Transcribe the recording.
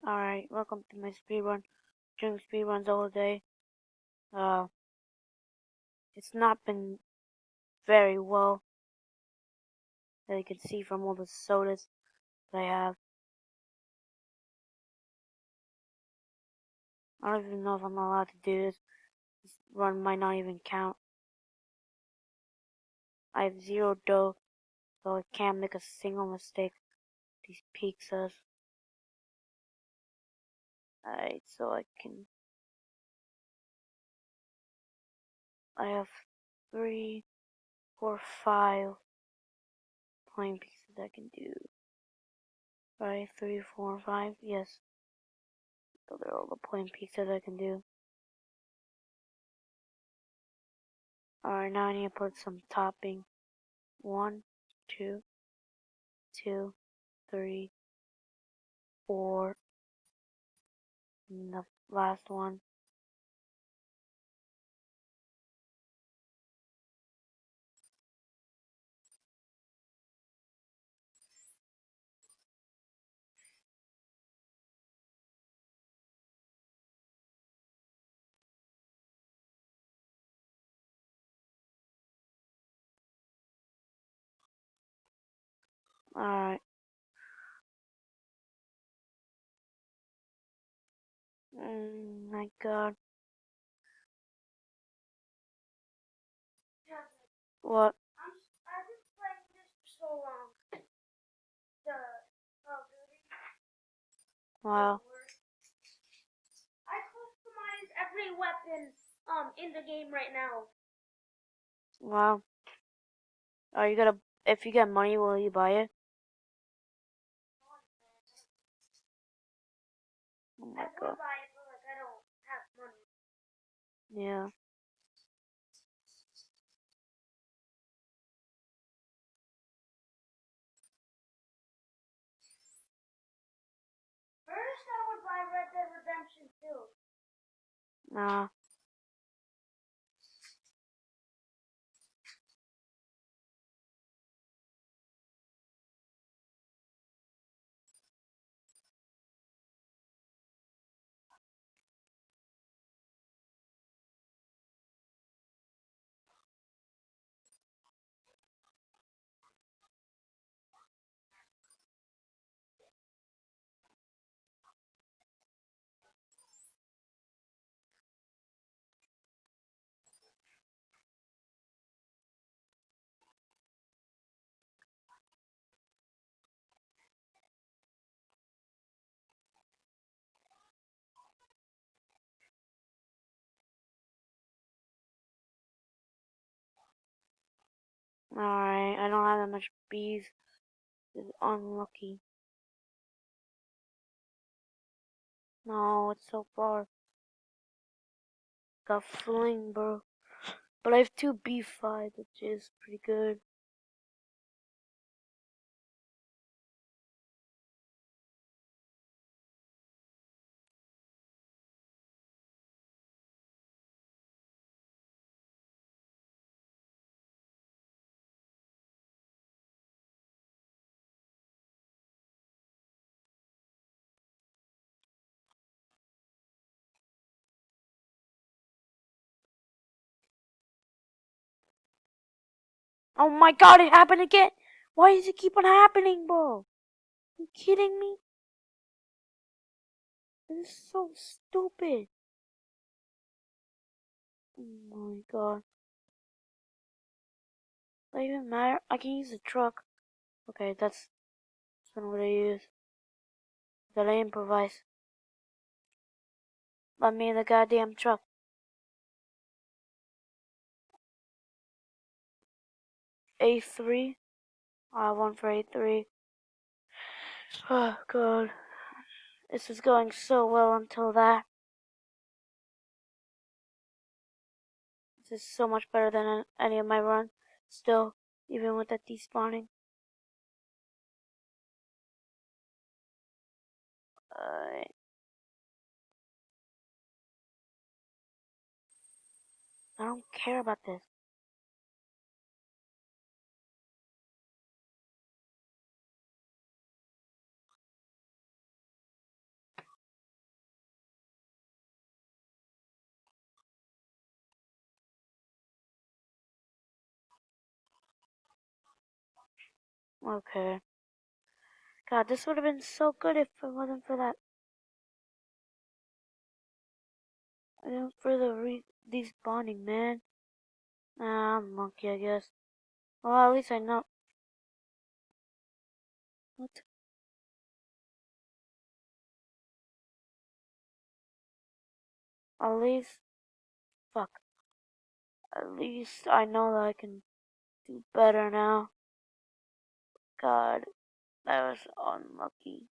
Alright, welcome to my speedrun. Doing speedruns all day. Uh, it's not been very well, as you can see from all the sodas that I have. I don't even know if I'm allowed to do this. This run might not even count. I have 0 dough, so I can't make a single mistake. These pizzas. Alright, so I have 3, 4, 5 plain pizzas I can do. Right, 3, 4, 5, yes. So they're all the plain pizzas I can do. Alright, now I need to put some topping. 1, 2, 2, 3, 4, and the last one. Alright. My god. What? I've been playing this for so long. The Call of Duty. Wow. I customize every weapon in the game right now. Wow. Are you gonna, if you get money, will you buy it? Oh my god. Buy it, but like I don't have money. Yeah. First, I would buy Red Dead Redemption 2. Nah. Alright, I don't have that much bees. It's unlucky. No, it's so far. Got fling, bro. But I have 2 B5, which is pretty good. Oh my god, it happened again! Why does it keep on happening, bro? Are you kidding me? This is so stupid. Oh my god. Does that even matter? I can use the truck. Okay, that's not what I use. That I improvise. Let me in the goddamn truck. A3. I have one for A3. Oh god. This is going so well until that. This is so much better than any of my runs. Still, even with that despawning. I don't care about this. Okay. God, this would have been so good if it wasn't for that. For the despawning, man. Nah, I'm a monkey, I guess. Well, at least I know. What? At least, fuck. At least I know that I can do better now. God, that was unlucky.